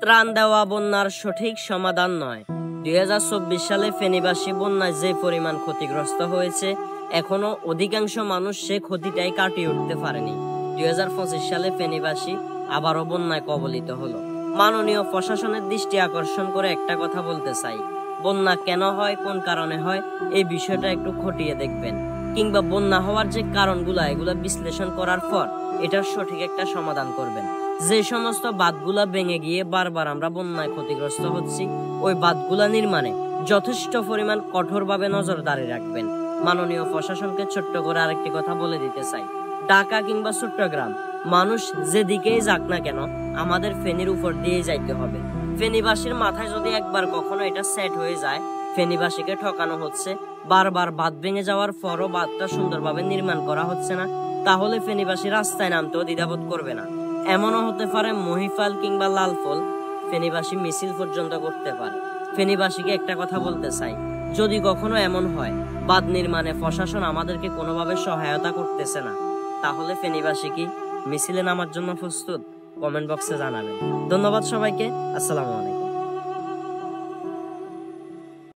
ত্রাণ দেওয়া বন্যার সঠিক সমাধান নয়। 2024 সালে ফেনীবাসী বন্যায় যে পরিমাণ ক্ষতিগ্রস্ত হয়েছে, এখনো অধিকাংশ মানুষ সে ক্ষতিটাই কাটিয়ে উঠতে পারেনি। 2025 সালে ফেনীবাসী আবারও বন্যায় কবলিত হলো। মাননীয় প্রশাসনের দৃষ্টি আকর্ষণ করে একটা কথা বলতে চাই, বন্যা কেন হয়, কোন কারণে হয়, এই বিষয়টা একটু খতিয়ে দেখবেন, কিংবা বন্যা হওয়ার যে কারণগুলা এগুলা বিশ্লেষণ করার পর এটার সঠিক একটা সমাধান করবেন। যে সমস্ত বাঁধগুলা ভেঙে গিয়ে বারবার আমরা বন্যায় ক্ষতিগ্রস্ত হচ্ছি, ওই বাঁধগুলা নির্মাণে যথেষ্ট পরিমাণ কঠোরভাবে নজরদারি রাখবেন। মাননীয় প্রশাসনকে ছোট্ট করে আরেকটি কথা বলে দিতে চাই, ঢাকা কিংবা চট্টগ্রাম মানুষ যেদিকেই যাক না কেন আমাদের ফেনীর উপর দিয়ে যাইতে হবে। ফেনীবাসীর মাথায় যদি একবার কখনো এটা সেট হয়ে যায় ফেনীবাসীকে ঠকানো হচ্ছে, বারবার বাঁধ ভেঙে যাওয়ার পরও বাঁধটা সুন্দরভাবে নির্মাণ করা হচ্ছে না, তাহলে ফেনীবাসী রাস্তায় নামতেও দ্বিধাবোধ করবে না। এমনও হতে পারে মহিফাল কিংবা লালফল ফেনীবাসী মিছিল পর্যন্ত করতে পারে। ফেনীবাসীকে একটা কথা বলতে চাই, যদি কখনো এমন হয় বাঁধ নির্মাণে প্রশাসন আমাদেরকে কোনোভাবে সহায়তা করতেছে না, তাহলে ফেনীবাসী কি মিছিলে নামার জন্য প্রস্তুত? কমেন্ট বক্সে জানাবেন। ধন্যবাদ সবাইকে। আসসালামু আলাইকুম।